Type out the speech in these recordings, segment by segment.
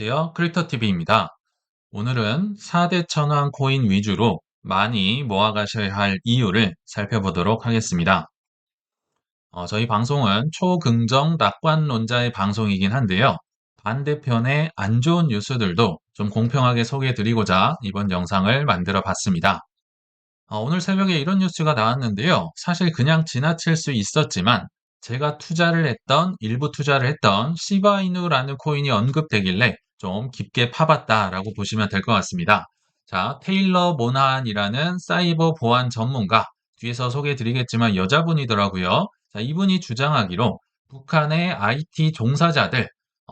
안녕하세요. 크립토TV입니다. 오늘은 4대 천왕 코인 위주로 많이 모아가셔야 할 이유를 살펴보도록 하겠습니다. 저희 방송은 초긍정 낙관론자의 방송이긴 한데요. 반대편의 안 좋은 뉴스들도 좀 공평하게 소개해드리고자 이번 영상을 만들어 봤습니다. 오늘 새벽에 이런 뉴스가 나왔는데요. 사실 그냥 지나칠 수 있었지만 제가 일부 투자를 했던 시바이누라는 코인이 언급되길래 좀 깊게 파봤다라고 보시면 될 것 같습니다. 자, 테일러 모나한이라는 사이버 보안 전문가, 뒤에서 소개해드리겠지만 여자분이더라고요. 자, 이분이 주장하기로 북한의 IT 종사자들,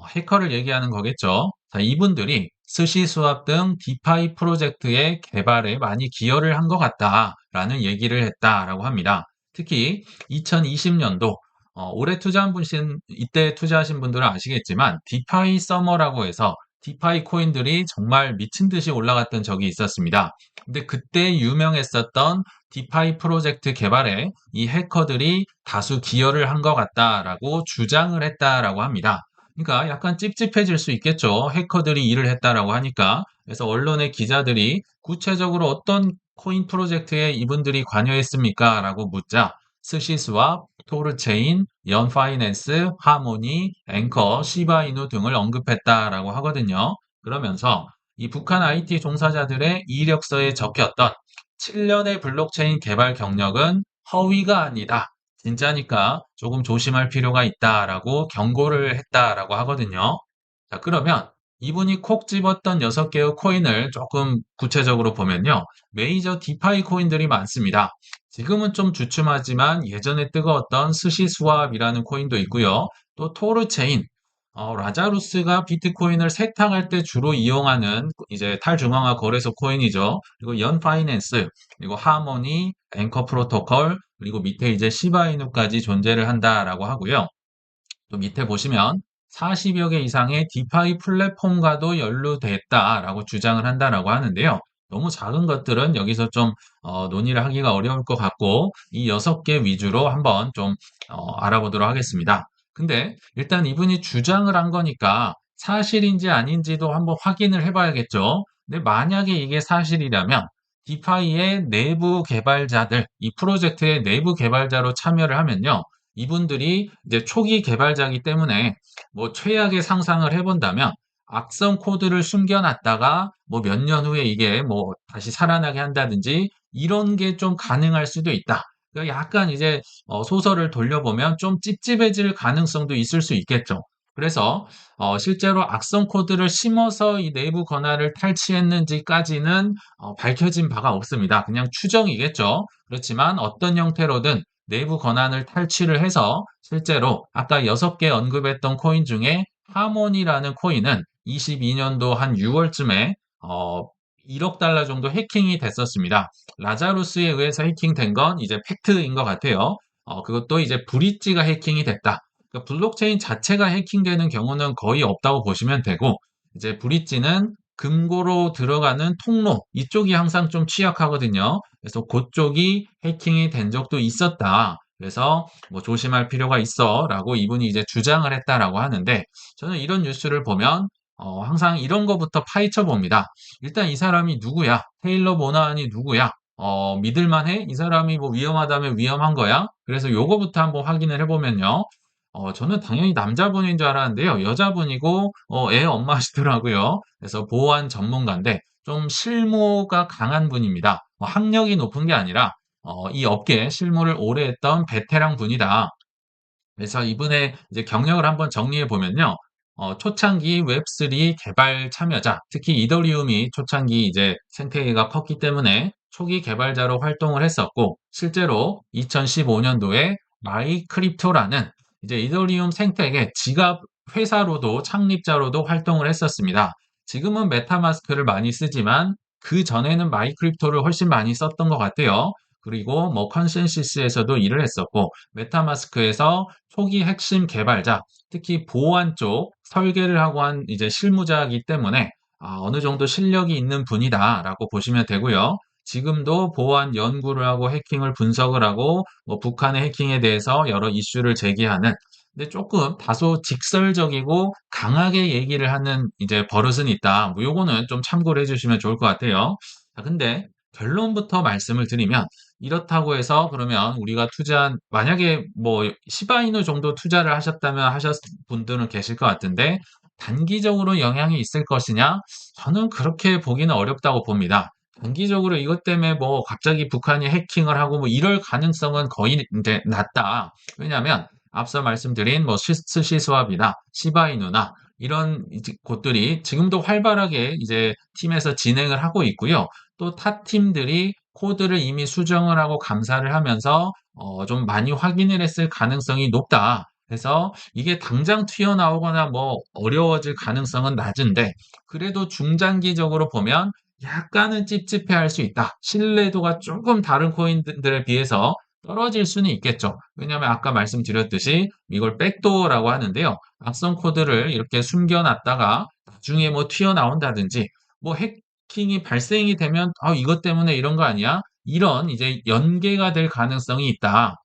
해커를 얘기하는 거겠죠. 자, 이분들이 스시 수압 등 디파이 프로젝트의 개발에 많이 기여를 한 것 같다라는 얘기를 했다라고 합니다. 특히 2020년도 올해 이때 투자하신 분들은 아시겠지만 디파이 서머라고 해서 디파이 코인들이 정말 미친 듯이 올라갔던 적이 있었습니다. 근데 그때 유명했었던 디파이 프로젝트 개발에 이 해커들이 다수 기여를 한 것 같다라고 주장을 했다라고 합니다. 그러니까 약간 찝찝해질 수 있겠죠. 해커들이 일을 했다라고 하니까. 그래서 언론의 기자들이 구체적으로 어떤 코인 프로젝트에 이분들이 관여했습니까? 라고 묻자 스시스와 토르체인, 연파이낸스, 하모니, 앵커, 시바이누 등을 언급했다라고 하거든요. 그러면서 이 북한 IT 종사자들의 이력서에 적혔던 7년의 블록체인 개발 경력은 허위가 아니다. 진짜니까 조금 조심할 필요가 있다라고 경고를 했다라고 하거든요. 자, 그러면 이분이 콕 집었던 6개의 코인을 조금 구체적으로 보면요. 메이저 디파이 코인들이 많습니다. 지금은 좀 주춤하지만 예전에 뜨거웠던 스시스왑이라는 코인도 있고요. 또 토르체인, 라자루스가 비트코인을 세탁할 때 주로 이용하는 이제 탈중앙화 거래소 코인이죠. 그리고 연파이낸스, 그리고 하모니, 앵커 프로토콜, 그리고 밑에 이제 시바이누까지 존재를 한다라고 하고요. 또 밑에 보시면 40여 개 이상의 디파이 플랫폼과도 연루됐다라고 주장을 한다라고 하는데요. 너무 작은 것들은 여기서 좀 논의를 하기가 어려울 것 같고 이 6개 위주로 한번 좀 알아보도록 하겠습니다. 근데 일단 이분이 주장을 한 거니까 사실인지 아닌지도 한번 확인을 해봐야겠죠. 근데 만약에 이게 사실이라면 디파이의 내부 개발자들, 이 프로젝트의 내부 개발자로 참여를 하면요. 이분들이 이제 초기 개발자이기 때문에 뭐 최악의 상상을 해본다면 악성 코드를 숨겨놨다가 뭐 몇 년 후에 이게 뭐 다시 살아나게 한다든지 이런 게 좀 가능할 수도 있다. 그러니까 약간 이제 소설을 돌려보면 좀 찝찝해질 가능성도 있을 수 있겠죠. 그래서 실제로 악성 코드를 심어서 이 내부 권한을 탈취했는지까지는 밝혀진 바가 없습니다. 그냥 추정이겠죠. 그렇지만 어떤 형태로든 내부 권한을 탈취를 해서 실제로 아까 6개 언급했던 코인 중에 하모니라는 코인은 22년도 한 6월쯤에 1억 달러 정도 해킹이 됐었습니다. 라자루스에 의해서 해킹된 건 이제 팩트인 것 같아요. 그것도 이제 브릿지가 해킹이 됐다. 그러니까 블록체인 자체가 해킹되는 경우는 거의 없다고 보시면 되고 이제 브릿지는 금고로 들어가는 통로 이쪽이 항상 좀 취약하거든요. 그래서 그쪽이 해킹이 된 적도 있었다. 그래서 뭐 조심할 필요가 있어라고 이분이 이제 주장을 했다라고 하는데 저는 이런 뉴스를 보면 항상 이런 거부터 파헤쳐 봅니다. 일단 이 사람이 누구야? 테일러 모나한이 누구야? 믿을만해? 이 사람이 뭐 위험하다면 위험한 거야? 그래서 요거부터 한번 확인을 해보면요. 저는 당연히 남자분인 줄 알았는데요. 여자분이고, 애 엄마시더라고요. 그래서 보안 전문가인데, 좀 실무가 강한 분입니다. 학력이 높은 게 아니라, 이 업계에 실무를 오래 했던 베테랑 분이다. 그래서 이분의 이제 경력을 한번 정리해 보면요. 초창기 웹3 개발 참여자, 특히 이더리움이 초창기 이제 생태계가 컸기 때문에 초기 개발자로 활동을 했었고, 실제로 2015년도에 마이크립토라는 이제 이더리움 생태계 지갑 회사로도 창립자로도 활동을 했었습니다. 지금은 메타마스크를 많이 쓰지만 그 전에는 마이크립토를 훨씬 많이 썼던 것 같아요. 그리고 뭐 컨센시스에서도 일을 했었고 메타마스크에서 초기 핵심 개발자, 특히 보안 쪽 설계를 하고 한 이제 실무자이기 때문에 어느 정도 실력이 있는 분이다라고 보시면 되고요. 지금도 보안 연구를 하고 해킹을 분석을 하고 뭐 북한의 해킹에 대해서 여러 이슈를 제기하는 근데 조금 다소 직설적이고 강하게 얘기를 하는 이제 버릇은 있다. 뭐 요거는 좀 참고를 해 주시면 좋을 것 같아요. 자, 근데 결론부터 말씀을 드리면 이렇다고 해서 그러면 우리가 투자한 만약에 뭐 시바이누 정도 투자를 하셨다면 하셨 분들은 계실 것 같은데 단기적으로 영향이 있을 것이냐? 저는 그렇게 보기는 어렵다고 봅니다. 단기적으로 이것 때문에 뭐 갑자기 북한이 해킹을 하고 뭐 이럴 가능성은 거의 이제 낮다. 왜냐하면 앞서 말씀드린 뭐 스시스왑이나 시바이누나 이런 곳들이 지금도 활발하게 이제 팀에서 진행을 하고 있고요. 또 타 팀들이 코드를 이미 수정을 하고 감사를 하면서 좀 많이 확인을 했을 가능성이 높다. 그래서 이게 당장 튀어나오거나 뭐 어려워질 가능성은 낮은데 그래도 중장기적으로 보면 약간은 찝찝해할 수 있다. 신뢰도가 조금 다른 코인들에 비해서 떨어질 수는 있겠죠. 왜냐하면 아까 말씀드렸듯이 이걸 백도어라고 하는데요. 악성 코드를 이렇게 숨겨놨다가 나중에 뭐 튀어나온다든지 뭐 해킹이 발생이 되면 이것 때문에 이런 거 아니야? 이런 이제 연계가 될 가능성이 있다.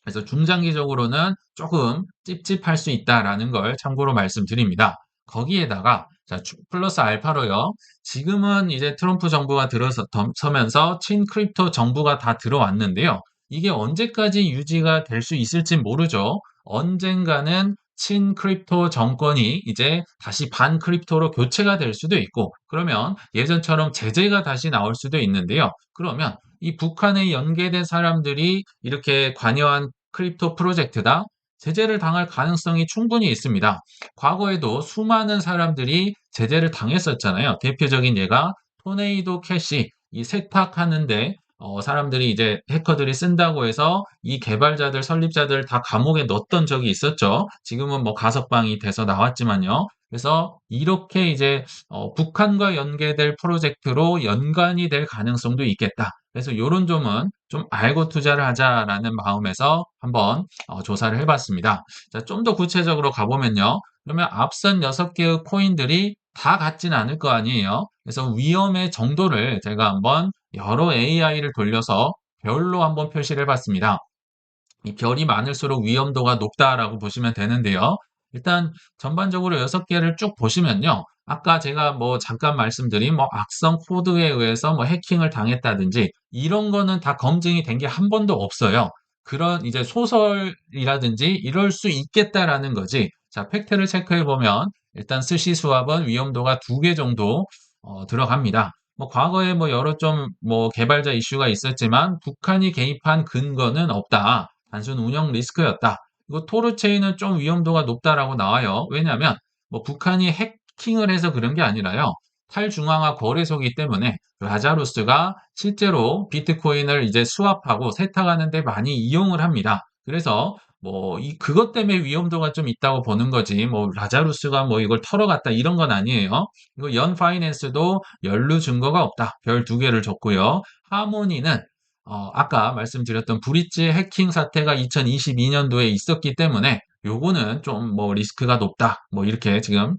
그래서 중장기적으로는 조금 찝찝할 수 있다라는 걸 참고로 말씀드립니다. 거기에다가 자, 플러스 알파로요. 지금은 이제 트럼프 정부가 들어서면서 친크립토 정부가 다 들어왔는데요. 이게 언제까지 유지가 될 수 있을지 모르죠. 언젠가는 친크립토 정권이 이제 다시 반크립토로 교체가 될 수도 있고, 그러면 예전처럼 제재가 다시 나올 수도 있는데요. 그러면 이 북한에 연계된 사람들이 이렇게 관여한 크립토 프로젝트다 제재를 당할 가능성이 충분히 있습니다. 과거에도 수많은 사람들이 제재를 당했었잖아요. 대표적인 예가 토네이도 캐시 이 세탁하는데 사람들이 이제 해커들이 쓴다고 해서 이 개발자들, 설립자들 다 감옥에 넣었던 적이 있었죠. 지금은 뭐 가석방이 돼서 나왔지만요. 그래서 이렇게 이제 북한과 연계될 프로젝트로 연관이 될 가능성도 있겠다. 그래서 이런 점은 좀 알고 투자를 하자라는 마음에서 한번 조사를 해봤습니다. 자, 좀 더 구체적으로 가보면요. 그러면 앞선 6개의 코인들이 다 같진 않을 거 아니에요. 그래서 위험의 정도를 제가 한번 여러 AI를 돌려서 별로 한번 표시를 해봤습니다. 이 별이 많을수록 위험도가 높다라고 보시면 되는데요. 일단 전반적으로 6개를 쭉 보시면요. 아까 제가 뭐 잠깐 말씀드린 뭐 악성 코드에 의해서 뭐 해킹을 당했다든지 이런 거는 다 검증이 된 게 한 번도 없어요. 그런 이제 소설이라든지 이럴 수 있겠다라는 거지. 자, 팩트를 체크해 보면 일단 스시 수압은 위험도가 2개 정도 들어갑니다. 뭐 과거에 뭐 여러 좀 뭐 개발자 이슈가 있었지만 북한이 개입한 근거는 없다. 단순 운영 리스크였다. 그리고 토르체인은 좀 위험도가 높다라고 나와요. 왜냐하면 뭐 북한이 해킹을 해서 그런 게 아니라요. 탈중앙화 거래소이기 때문에 라자루스가 실제로 비트코인을 이제 수합하고 세탁하는 데 많이 이용을 합니다. 그래서 뭐 그것 때문에 위험도가 좀 있다고 보는 거지. 뭐 라자루스가 뭐 이걸 털어갔다 이런 건 아니에요. 그리고 연 파이낸스도 연루 증거가 없다. 별 2개를 줬고요. 하모니는 아까 말씀드렸던 브릿지 해킹 사태가 2022년도에 있었기 때문에 요거는 좀 뭐 리스크가 높다. 뭐 이렇게 지금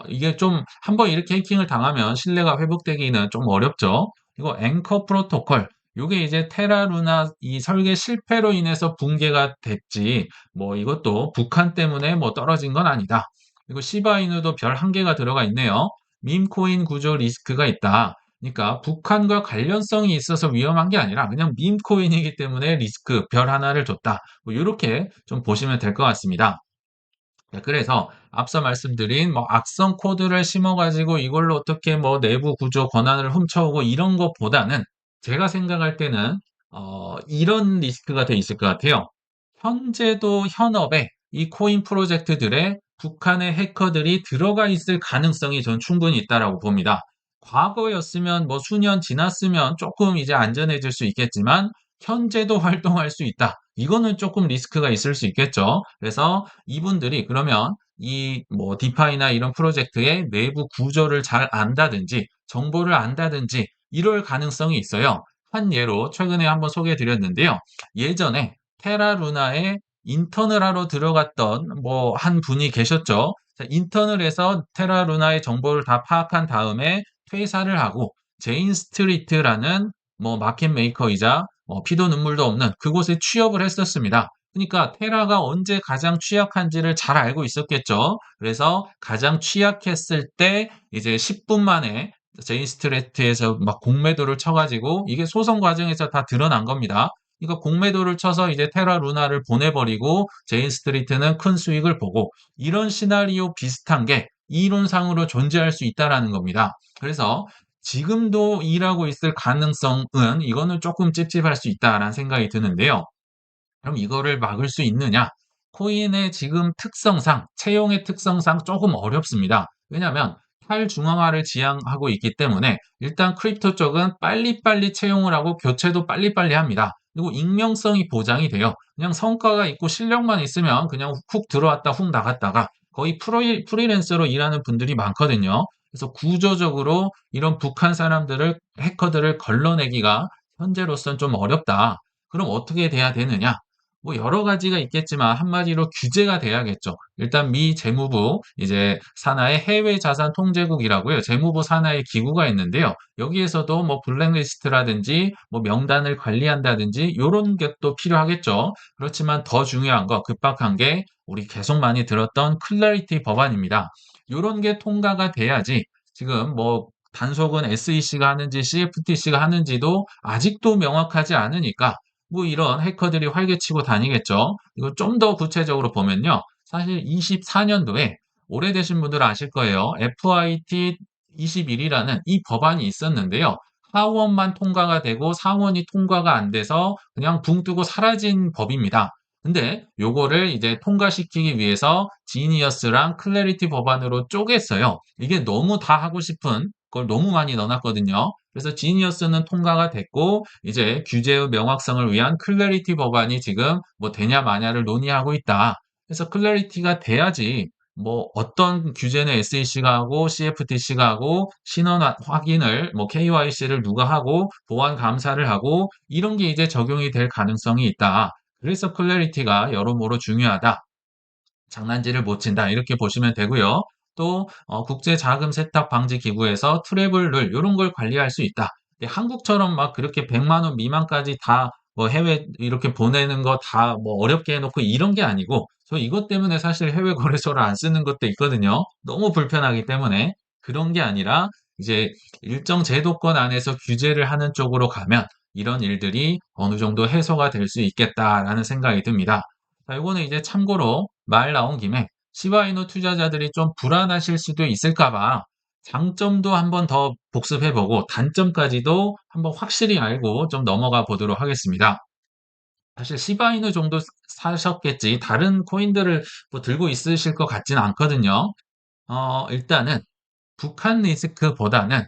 이게 좀 한번 이렇게 해킹을 당하면 신뢰가 회복되기는 좀 어렵죠. 그리고 앵커 프로토콜 요게 이제 테라루나 이 설계 실패로 인해서 붕괴가 됐지 뭐 이것도 북한 때문에 뭐 떨어진 건 아니다. 그리고 시바이누도 별 1개가 들어가 있네요. 밈코인 구조 리스크가 있다. 그러니까 북한과 관련성이 있어서 위험한 게 아니라 그냥 밈코인이기 때문에 리스크 별 하나를 줬다. 뭐 이렇게 좀 보시면 될 것 같습니다. 네, 그래서 앞서 말씀드린 뭐 악성 코드를 심어가지고 이걸로 어떻게 뭐 내부 구조 권한을 훔쳐오고 이런 것보다는 제가 생각할 때는 이런 리스크가 더 있을 것 같아요. 현재도 현업에 이 코인 프로젝트들에 북한의 해커들이 들어가 있을 가능성이 전 충분히 있다라고 봅니다. 과거였으면 뭐 수년 지났으면 조금 이제 안전해질 수 있겠지만 현재도 활동할 수 있다. 이거는 조금 리스크가 있을 수 있겠죠. 그래서 이분들이 그러면 이 뭐 디파이나 이런 프로젝트의 내부 구조를 잘 안다든지 정보를 안다든지 이럴 가능성이 있어요. 한 예로 최근에 한번 소개해 드렸는데요. 예전에 테라루나에 인턴을 하러 들어갔던 뭐 한 분이 계셨죠. 자, 인턴을 해서 테라루나의 정보를 다 파악한 다음에 퇴사를 하고 제인 스트리트라는 뭐 마켓 메이커이자 피도 눈물도 없는 그곳에 취업을 했었습니다. 그러니까 테라가 언제 가장 취약한지를 잘 알고 있었겠죠. 그래서 가장 취약했을 때 이제 10분 만에 제이스트레이트에서 막 공매도를 쳐가지고 이게 소송 과정에서 다 드러난 겁니다. 그러니까 공매도를 쳐서 이제 테라 루나를 보내버리고 제인 스트리트는 큰 수익을 보고 이런 시나리오 비슷한 게 이론상으로 존재할 수 있다라는 겁니다. 그래서 지금도 일하고 있을 가능성은 이거는 조금 찝찝할 수 있다라는 생각이 드는데요. 그럼 이거를 막을 수 있느냐? 코인의 지금 특성상, 채용의 특성상 조금 어렵습니다. 왜냐하면 탈중앙화를 지향하고 있기 때문에 일단 크립토 쪽은 빨리빨리 채용을 하고 교체도 빨리빨리 합니다. 그리고 익명성이 보장이 돼요. 그냥 성과가 있고 실력만 있으면 그냥 훅 들어왔다 훅 나갔다가 거의 프리랜서로 일하는 분들이 많거든요. 그래서 구조적으로 이런 북한 사람들을, 해커들을 걸러내기가 현재로서는 좀 어렵다. 그럼 어떻게 돼야 되느냐? 뭐 여러 가지가 있겠지만 한마디로 규제가 돼야겠죠. 일단 미 재무부 이제 산하의 해외 자산 통제국이라고요. 재무부 산하의 기구가 있는데요. 여기에서도 뭐 블랙리스트라든지 뭐 명단을 관리한다든지 요런 것도 필요하겠죠. 그렇지만 더 중요한 거 급박한 게 우리 계속 많이 들었던 클래리티 법안입니다. 요런 게 통과가 돼야지 지금 뭐 단속은 SEC가 하는지 CFTC가 하는지도 아직도 명확하지 않으니까 뭐 이런 해커들이 활개치고 다니겠죠. 이거 좀 더 구체적으로 보면요. 사실 24년도에 오래되신 분들은 아실 거예요. FIT 21이라는 이 법안이 있었는데요. 하원만 통과가 되고 상원이 통과가 안 돼서 그냥 붕 뜨고 사라진 법입니다. 근데 요거를 이제 통과시키기 위해서 지니어스랑 클래리티 법안으로 쪼갰어요. 이게 너무 다 하고 싶은 걸 너무 많이 넣어놨거든요. 그래서 지니어스는 통과가 됐고 이제 규제의 명확성을 위한 클래리티 법안이 지금 뭐 되냐 마냐를 논의하고 있다. 그래서 클래리티가 돼야지 뭐 어떤 규제는 SEC가 하고 CFTC가 하고 신원 확인을 뭐 KYC를 누가 하고 보안 감사를 하고 이런 게 이제 적용이 될 가능성이 있다. 그래서 클래리티가 여러모로 중요하다. 장난질을 못 친다. 이렇게 보시면 되고요. 또 국제 자금 세탁 방지 기구에서 트래블룰 이런 걸 관리할 수 있다. 근데 한국처럼 막 그렇게 100만 원 미만까지 다 뭐 해외 이렇게 보내는 거 다 뭐 어렵게 해놓고 이런 게 아니고 저 이것 때문에 사실 해외 거래소를 안 쓰는 것도 있거든요. 너무 불편하기 때문에 그런 게 아니라 이제 일정 제도권 안에서 규제를 하는 쪽으로 가면 이런 일들이 어느 정도 해소가 될 수 있겠다라는 생각이 듭니다. 자, 이거는 이제 참고로 말 나온 김에 시바이노 투자자들이 좀 불안하실 수도 있을까 봐 장점도 한번 더 복습해보고 단점까지도 한번 확실히 알고 좀 넘어가 보도록 하겠습니다. 사실 시바이누 정도 사셨겠지 다른 코인들을 뭐 들고 있으실 것 같지는 않거든요. 일단은 북한 리스크보다는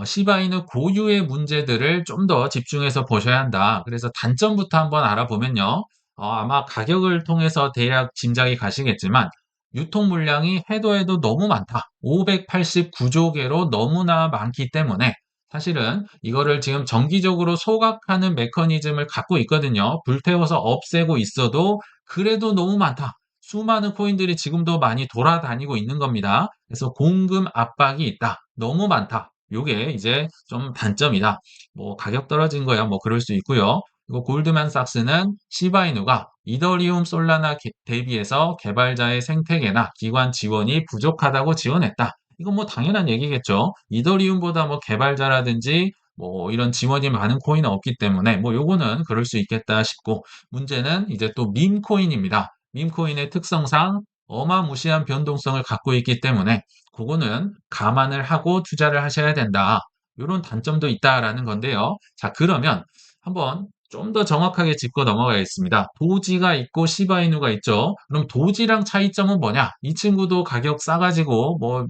시바이누 고유의 문제들을 좀 더 집중해서 보셔야 한다. 그래서 단점부터 한번 알아보면요. 아마 가격을 통해서 대략 짐작이 가시겠지만 유통 물량이 해도 해도 너무 많다. 589조 개로 너무나 많기 때문에 사실은 이거를 지금 정기적으로 소각하는 메커니즘을 갖고 있거든요. 불태워서 없애고 있어도 그래도 너무 많다. 수많은 코인들이 지금도 많이 돌아다니고 있는 겁니다. 그래서 공급 압박이 있다. 너무 많다. 요게 이제 좀 단점이다. 뭐 가격 떨어진 거야 뭐 그럴 수 있고요. 그리고 골드만삭스는 시바이누가 이더리움 솔라나 대비해서 개발자의 생태계나 기관 지원이 부족하다고 지원했다. 이건 뭐 당연한 얘기겠죠. 이더리움보다 뭐 개발자라든지 뭐 이런 지원이 많은 코인은 없기 때문에 뭐 요거는 그럴 수 있겠다 싶고 문제는 이제 또 밈코인입니다. 밈코인의 특성상 어마무시한 변동성을 갖고 있기 때문에 그거는 감안을 하고 투자를 하셔야 된다. 이런 단점도 있다라는 건데요. 자, 그러면 한번 좀 더 정확하게 짚고 넘어가겠습니다. 도지가 있고 시바이누가 있죠. 그럼 도지랑 차이점은 뭐냐? 이 친구도 가격 싸가지고 뭐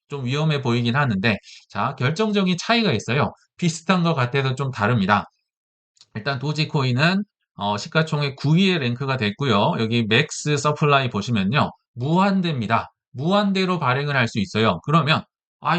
좀 위험해 보이긴 하는데, 자, 결정적인 차이가 있어요. 비슷한 것 같아도 좀 다릅니다. 일단 도지코인은 시가총액 9위에 랭크가 됐고요. 여기 맥스 서플라이 보시면요. 무한대입니다. 무한대로 발행을 할 수 있어요. 그러면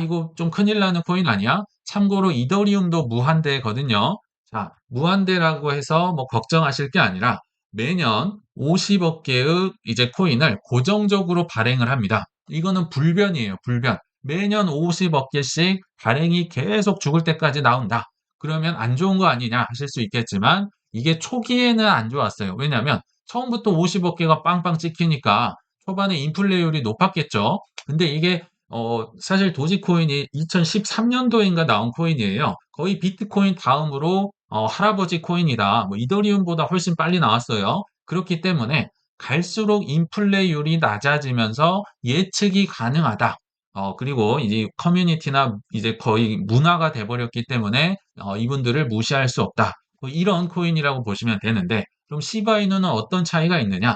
이거 좀 큰일 나는 코인 아니야? 참고로 이더리움도 무한대거든요. 자, 무한대라고 해서 뭐 걱정하실 게 아니라 매년 50억 개의 이제 코인을 고정적으로 발행을 합니다. 이거는 불변이에요, 불변. 매년 50억 개씩 발행이 계속 죽을 때까지 나온다. 그러면 안 좋은 거 아니냐 하실 수 있겠지만 이게 초기에는 안 좋았어요. 왜냐하면 처음부터 50억 개가 빵빵 찍히니까 초반에 인플레율이 높았겠죠. 근데 이게 사실 도지코인이 2013년도인가 나온 코인이에요. 거의 비트코인 다음으로 할아버지 코인이다. 뭐 이더리움보다 훨씬 빨리 나왔어요. 그렇기 때문에 갈수록 인플레율이 낮아지면서 예측이 가능하다. 그리고 이제 커뮤니티나 이제 거의 문화가 돼버렸기 때문에 이분들을 무시할 수 없다. 뭐 이런 코인이라고 보시면 되는데, 그럼 시바이누는 어떤 차이가 있느냐?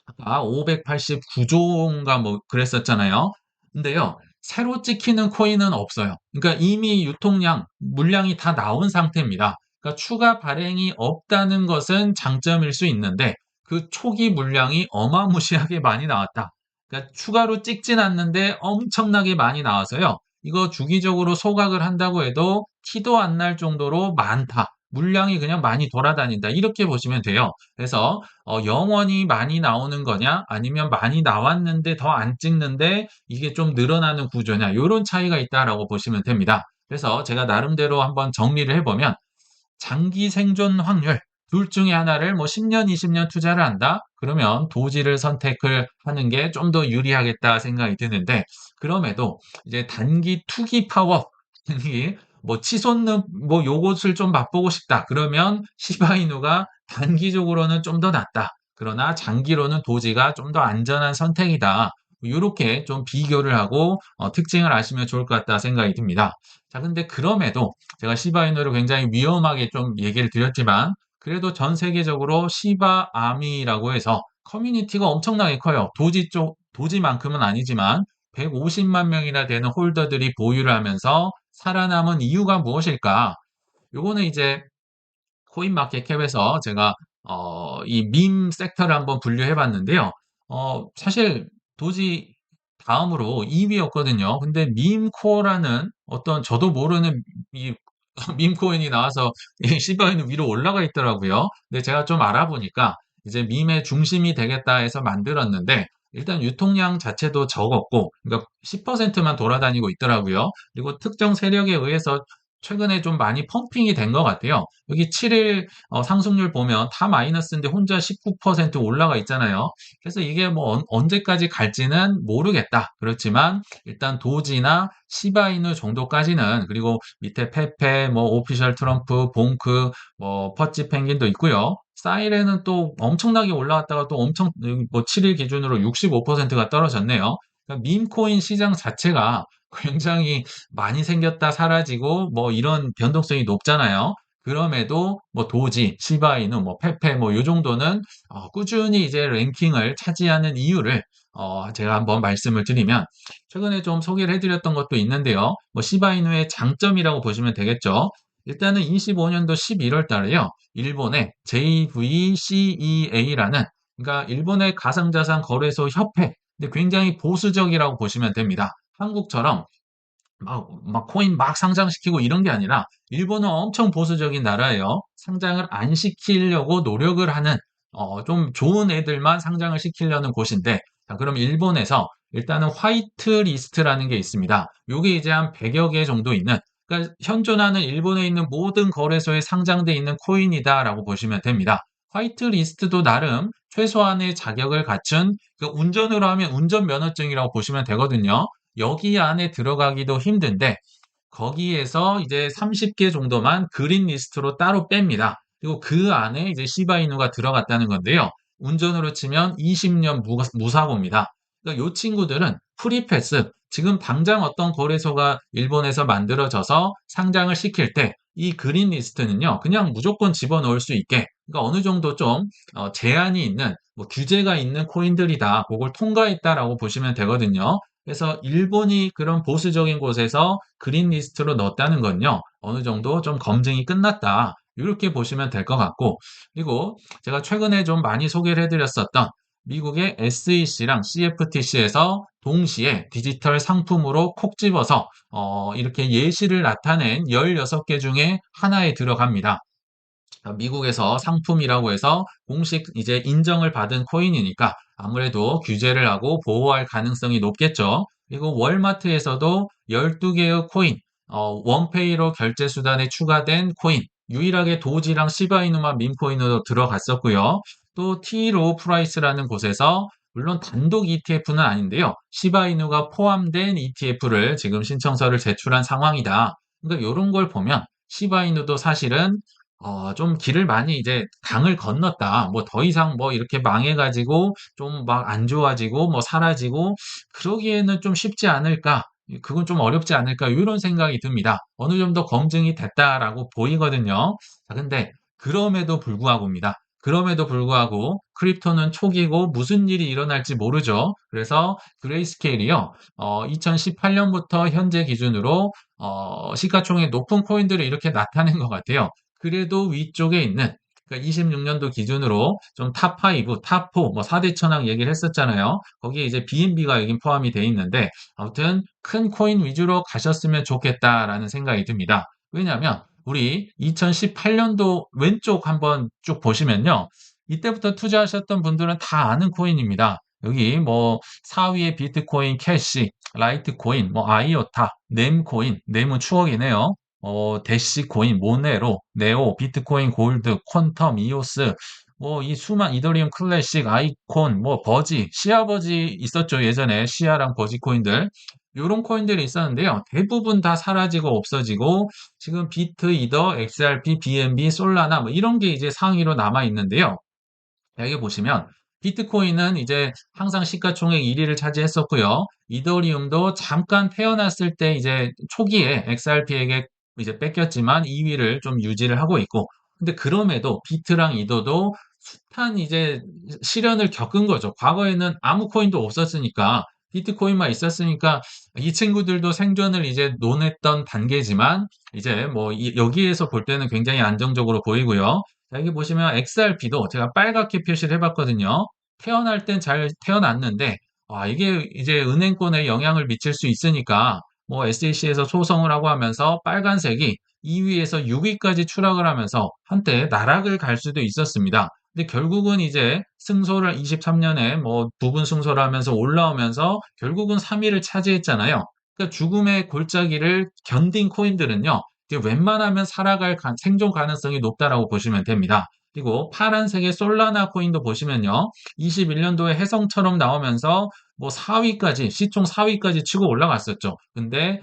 아까 589조인가 뭐 그랬었잖아요. 근데요, 새로 찍히는 코인은 없어요. 그러니까 이미 유통량, 물량이 다 나온 상태입니다. 그러니까 추가 발행이 없다는 것은 장점일 수 있는데, 그 초기 물량이 어마무시하게 많이 나왔다. 그러니까 추가로 찍진 않는데 엄청나게 많이 나와서요. 이거 주기적으로 소각을 한다고 해도 티도 안 날 정도로 많다. 물량이 그냥 많이 돌아다닌다. 이렇게 보시면 돼요. 그래서 영원히 많이 나오는 거냐? 아니면 많이 나왔는데 더 안 찍는데 이게 좀 늘어나는 구조냐? 요런 차이가 있다라고 보시면 됩니다. 그래서 제가 나름대로 한번 정리를 해보면 장기 생존 확률 둘 중에 하나를 뭐 10년, 20년 투자를 한다? 그러면 도지를 선택을 하는 게 좀 더 유리하겠다 생각이 드는데 그럼에도 이제 단기 투기 파워 이 뭐 치솟는 뭐 요것을 좀 맛보고 싶다. 그러면 시바이누가 단기적으로는 좀 더 낫다. 그러나 장기로는 도지가 좀 더 안전한 선택이다. 요렇게 좀 비교를 하고 특징을 아시면 좋을 것 같다 생각이 듭니다. 자, 근데 그럼에도 제가 시바이누를 굉장히 위험하게 좀 얘기를 드렸지만 그래도 전 세계적으로 시바아미라고 해서 커뮤니티가 엄청나게 커요. 도지만큼은 아니지만 150만 명이나 되는 홀더들이 보유를 하면서 살아남은 이유가 무엇일까? 요거는 이제 코인마켓캡에서 제가 이 밈 섹터를 한번 분류해 봤는데요. 사실 도지 다음으로 2위였거든요. 근데 밈코어라는 어떤 저도 모르는 이 밈코인이 나와서 이 시바이는 위로 올라가 있더라고요. 근데 제가 좀 알아보니까 이제 밈의 중심이 되겠다 해서 만들었는데 일단 유통량 자체도 적었고 그러니까 10%만 돌아다니고 있더라고요. 그리고 특정 세력에 의해서 최근에 좀 많이 펌핑이 된 것 같아요. 여기 7일 상승률 보면 다 마이너스인데 혼자 19% 올라가 있잖아요. 그래서 이게 뭐 언제까지 갈지는 모르겠다. 그렇지만 일단 도지나 시바이누 정도까지는 그리고 밑에 페페, 뭐 오피셜 트럼프, 봉크, 뭐 퍼치 펭귄도 있고요. 사이렌은 또 엄청나게 올라왔다가 또 엄청 뭐 7일 기준으로 65%가 떨어졌네요. 그러니까 밈코인 시장 자체가 굉장히 많이 생겼다 사라지고 뭐 이런 변동성이 높잖아요. 그럼에도 뭐 도지, 시바이누, 뭐 페페 뭐 요 정도는 꾸준히 이제 랭킹을 차지하는 이유를 제가 한번 말씀을 드리면 최근에 좀 소개를 해드렸던 것도 있는데요. 뭐 시바이누의 장점이라고 보시면 되겠죠. 일단은 25년도 11월 달에요. 일본의 JVCEA라는 그러니까 일본의 가상자산 거래소 협회 근데 굉장히 보수적이라고 보시면 됩니다. 한국처럼 막 코인 막 상장시키고 이런 게 아니라 일본은 엄청 보수적인 나라예요. 상장을 안 시키려고 노력을 하는 좀 좋은 애들만 상장을 시키려는 곳인데 자, 그럼 일본에서 일단은 화이트 리스트라는 게 있습니다. 요게 이제 한 100여 개 정도 있는 그러니까 현존하는 일본에 있는 모든 거래소에 상장돼 있는 코인이다라고 보시면 됩니다. 화이트 리스트도 나름 최소한의 자격을 갖춘 그 운전으로 하면 운전면허증이라고 보시면 되거든요. 여기 안에 들어가기도 힘든데 거기에서 이제 30개 정도만 그린 리스트로 따로 뺍니다. 그리고 그 안에 이제 시바이누가 들어갔다는 건데요. 운전으로 치면 20년 무사고입니다. 그러니까 이 친구들은 프리패스, 지금 당장 어떤 거래소가 일본에서 만들어져서 상장을 시킬 때 이 그린 리스트는요, 그냥 무조건 집어넣을 수 있게, 그러니까 어느 정도 좀 제한이 있는, 뭐 규제가 있는 코인들이다. 그걸 통과했다라고 보시면 되거든요. 그래서 일본이 그런 보수적인 곳에서 그린 리스트로 넣었다는 건요. 어느 정도 좀 검증이 끝났다. 이렇게 보시면 될 것 같고 그리고 제가 최근에 좀 많이 소개를 해드렸었던 미국의 SEC랑 CFTC에서 동시에 디지털 상품으로 콕 집어서 이렇게 예시를 나타낸 16개 중에 하나에 들어갑니다. 미국에서 상품이라고 해서 공식 이제 인정을 받은 코인이니까 아무래도 규제를 하고 보호할 가능성이 높겠죠. 그리고 월마트에서도 12개의 코인, 원페이로 결제 수단에 추가된 코인, 유일하게 도지랑 시바이누만 민코인으로 들어갔었고요. 또 T로 프라이스라는 곳에서 물론 단독 ETF는 아닌데요. 시바이누가 포함된 ETF를 지금 신청서를 제출한 상황이다. 그러니까 이런 걸 보면 시바이누도 사실은 좀 길을 많이 이제 강을 건넜다. 뭐 더 이상 뭐 이렇게 망해가지고 좀 막 안 좋아지고 뭐 사라지고 그러기에는 좀 쉽지 않을까. 그건 좀 어렵지 않을까. 이런 생각이 듭니다. 어느 정도 검증이 됐다라고 보이거든요. 자, 근데 그럼에도 불구하고입니다. 그럼에도 불구하고 크립토는 초기고 무슨 일이 일어날지 모르죠. 그래서 그레이스케일이요. 2018년부터 현재 기준으로 시가총액 높은 코인들을 이렇게 나타낸 것 같아요. 그래도 위쪽에 있는 그러니까 26년도 기준으로 좀 탑5, 탑4, 뭐 4대 천왕 얘기를 했었잖아요. 거기에 이제 BNB가 여기 포함이 돼 있는데 아무튼 큰 코인 위주로 가셨으면 좋겠다라는 생각이 듭니다. 왜냐하면 우리 2018년도 왼쪽 한번 쭉 보시면요. 이때부터 투자하셨던 분들은 다 아는 코인입니다. 여기 뭐 4위에 비트코인, 캐시, 라이트코인, 뭐 아이오타, 넴코인, 넴은 추억이네요. 대시코인, 모네로, 네오, 비트코인 골드, 퀀텀, 이오스, 뭐 이 수만 이더리움 클래식, 아이콘, 뭐 버지, 시아버지 있었죠. 예전에 시아랑 버지 코인들. 요런 코인들이 있었는데요. 대부분 다 사라지고 없어지고 지금 비트, 이더, XRP, BNB, 솔라나 뭐 이런 게 이제 상위로 남아 있는데요. 여기 보시면 비트코인은 이제 항상 시가총액 1위를 차지했었고요. 이더리움도 잠깐 태어났을 때 이제 초기에 XRP에게 이제 뺏겼지만 2위를 좀 유지를 하고 있고 근데 그럼에도 비트랑 이더도 숱한 이제 시련을 겪은 거죠. 과거에는 아무 코인도 없었으니까 비트코인만 있었으니까 이 친구들도 생존을 이제 논했던 단계지만 이제 뭐 여기에서 볼 때는 굉장히 안정적으로 보이고요. 자, 여기 보시면 XRP도 제가 빨갛게 표시를 해봤거든요. 태어날 땐 잘 태어났는데, 이게 이제 은행권에 영향을 미칠 수 있으니까, 뭐 SEC에서 소송을 하고 하면서 빨간색이 2위에서 6위까지 추락을 하면서 한때 나락을 갈 수도 있었습니다. 근데 결국은 이제 승소를 23년에 뭐 부분 승소를 하면서 올라오면서 결국은 3위를 차지했잖아요. 그러니까 죽음의 골짜기를 견딘 코인들은요, 이제 웬만하면 살아갈 생존 가능성이 높다라고 보시면 됩니다. 그리고 파란색의 솔라나 코인도 보시면요. 21년도에 혜성처럼 나오면서 뭐 4위까지, 시총 4위까지 치고 올라갔었죠. 근데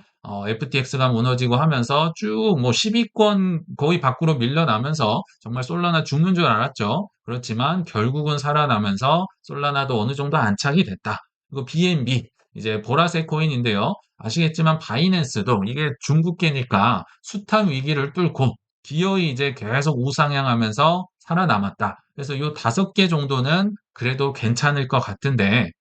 FTX가 무너지고 하면서 쭉 뭐 10위권 거의 밖으로 밀려나면서 정말 솔라나 죽는 줄 알았죠. 그렇지만 결국은 살아나면서 솔라나도 어느 정도 안착이 됐다. 그리고 BNB, 이제 보라색 코인인데요. 아시겠지만 바이낸스도 이게 중국계니까 숱한 위기를 뚫고 기어이 이제 계속 우상향하면서 살아남았다. 그래서 이 5개 정도는 그래도 괜찮을 것 같은데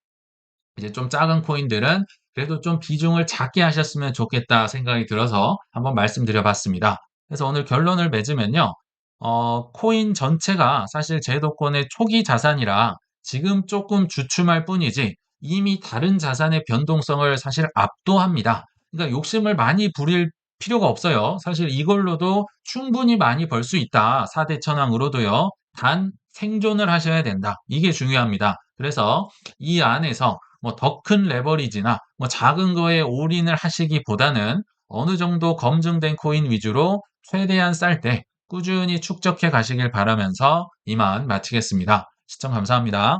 이제 좀 작은 코인들은 그래도 좀 비중을 작게 하셨으면 좋겠다 생각이 들어서 한번 말씀드려 봤습니다. 그래서 오늘 결론을 맺으면요. 코인 전체가 사실 제도권의 초기 자산이라 지금 조금 주춤할 뿐이지 이미 다른 자산의 변동성을 사실 압도합니다. 그러니까 욕심을 많이 부릴 필요가 없어요. 사실 이걸로도 충분히 많이 벌 수 있다. 4대 천왕으로도요. 단 생존을 하셔야 된다. 이게 중요합니다. 그래서 이 안에서 뭐 더 큰 레버리지나 뭐 작은 거에 올인을 하시기보다는 어느 정도 검증된 코인 위주로 최대한 쌀 때 꾸준히 축적해 가시길 바라면서 이만 마치겠습니다. 시청 감사합니다.